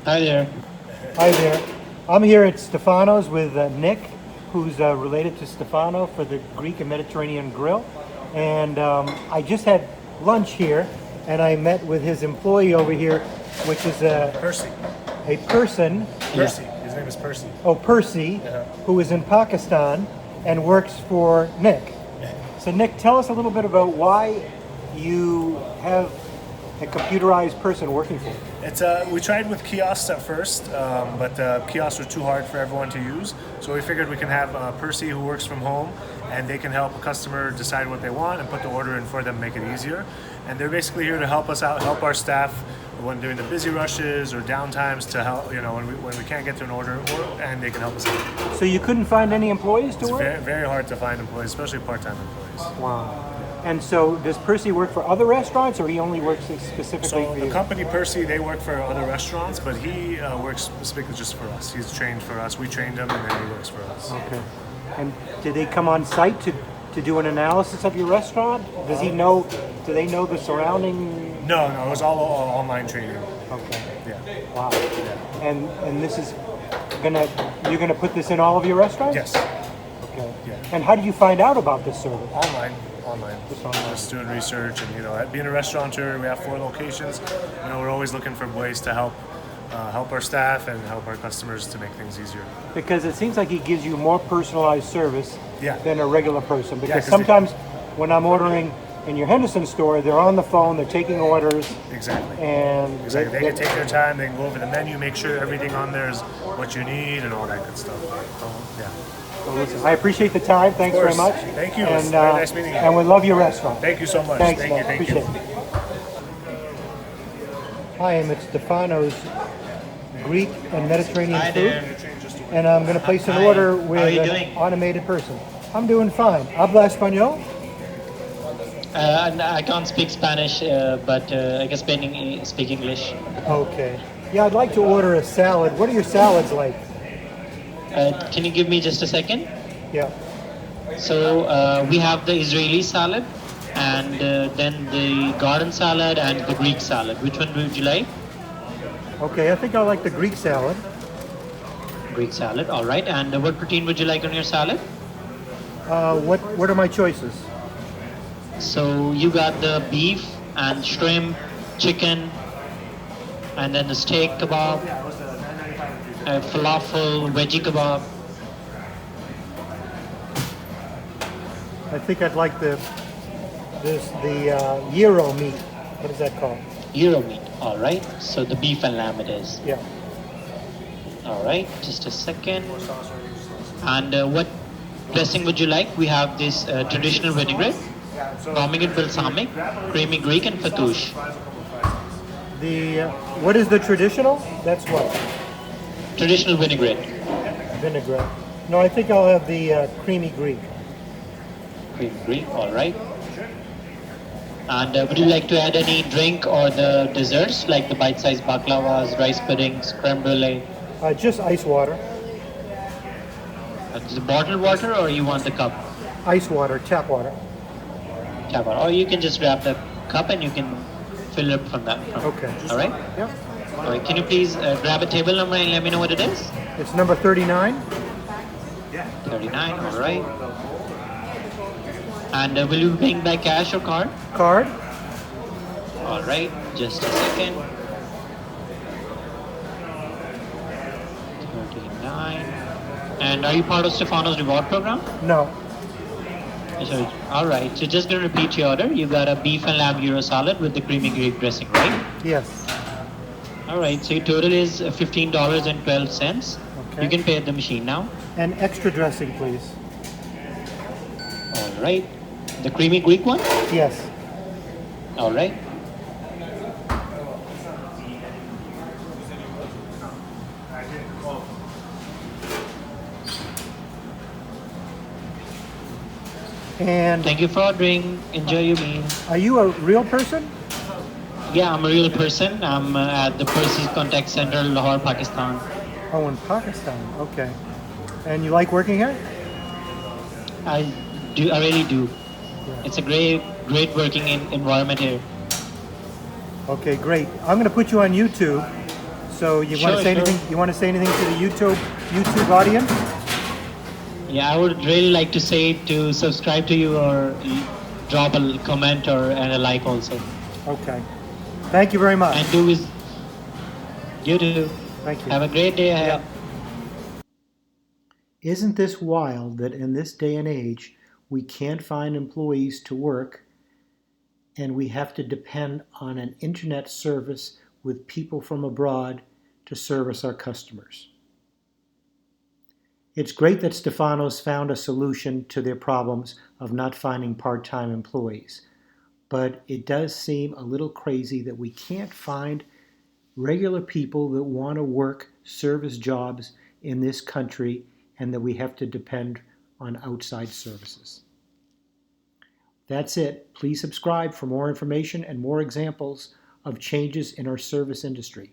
Hi there. Hi there. I'm here at Stefano's with Nick, who's related to Stefano for the Greek and Mediterranean Grill. And I just had lunch here, and I met with his employee over here, which is Percy. a person, Percy. His name is Percy. Percy, who is in Pakistan and works for Nick. So Nick, tell us a little bit about why you have a computerized person working for you. It's we tried with kiosks at first, but kiosks were too hard for everyone to use. So we figured we can have Percy who works from home, and they can help a customer decide what they want and put the order in for them, make it easier. And they're basically here to help us out, help our staff when doing the busy rushes or downtimes to help, when we can't get to an order, and they can help us out. So you couldn't find any employees to It's work? very, very hard to find employees, especially part-time employees. Wow. And so does Percy work for other restaurants, or he only works specifically So for the you? company Percy, they work for other restaurants, but he works specifically just for us. He's trained for us. We trained him, and then he works for us. Okay. And did they come on site to do an analysis of your restaurant? Do they know the surrounding? No, it was all online training. Okay. Yeah. Wow. And this is you're gonna put this in all of your restaurants? Yes. Okay. Yeah. And how do you find out about this service? Online. Just online. Just doing research, and being a restaurateur, we have 4 locations. We're always looking for ways to help our staff and help our customers to make things easier. Because it seems like he gives you more personalized service Yeah. than a regular person. Because 'cause sometimes when I'm ordering in your Henderson store, they're on the phone, they're taking orders, Exactly. and Exactly. They can take their time. They can go over the menu, make sure everything on there is what you need, and all that good stuff. Yeah. So listen, I appreciate the time. Thanks very course. much. Thank you. And, It's very nice meeting you. And we love your restaurant. Thank you so much. Thanks, Thank man. you. Thank Appreciate you. it. Hi, I'm at Stefano's Greek and Mediterranean Hi food, there. and I'm going to place an Hi. order How with are you an doing? automated person. I'm doing fine. Habla español? And I can't speak Spanish, but I can speak English. Okay. Yeah, I'd like to order a salad. What are your salads like? Can you give me just a second? Yeah. So we have the Israeli salad, and then the garden salad and the Greek salad. Which one would you like? Okay, I think I like the Greek salad. Greek salad, all right. And what protein would you like on your salad? What are my choices? So you got the beef and shrimp, chicken, and then the steak kebab, falafel, veggie kebab. I think I'd like the gyro meat. What is that called? Euro meat, all right. So the beef and lamb it is. Yeah. All right, just a second. And what dressing would you like? We have this traditional vinaigrette, pomegranate balsamic, creamy Greek, and fatouche. What is the traditional? That's what? Traditional vinaigrette, Vinaigrette. No, I think I'll have the creamy Greek. creamy Greek, all right. And would you like to add any drink or the desserts like the bite-sized baklavas, rice puddings, creme brulee? Just ice water. The bottled water, or you want the cup? Ice water, tap water. Tap water. Or you can just grab the cup and you can fill it from that. Okay. All right. Yep. All right. Can you please grab a table number and let me know what it is? It's number 39. 39. All right. And will you be paying by cash or card? Card. All right. Just a second. 39. And are you part of Stefano's reward program? No. So, all right. So just going to repeat your order. You got a beef and lamb gyro salad with the creamy Greek dressing, right? Yes. All right. So your total is $15.12. Okay. You can pay at the machine now. And extra dressing, please. All right. The creamy Greek one? Yes. All right. And Thank you for ordering. Enjoy your meal. are you a real person? Yeah, I'm a real person. I'm at the Percy's Contact Center, Lahore, Pakistan. Oh, in Pakistan. Okay. And you like working here? I do. I really do. It's a great environment here. Okay, great. I'm going to put you on YouTube So you want to Sure, say sure. anything? You want to say anything to the YouTube audience? Yeah, I would really like to say to subscribe to you or drop a comment or and a like also. Okay. Thank you very much. And do is you too. Thank you. Have a great day ahead. Isn't this wild that in this day and age we can't find employees to work and we have to depend on an internet service with people from abroad to service our customers? It's great that Stefano's found a solution to their problems of not finding part-time employees, but it does seem a little crazy that we can't find regular people that want to work service jobs in this country and that we have to depend on outside services. That's it. Please subscribe for more information and more examples of changes in our service industry.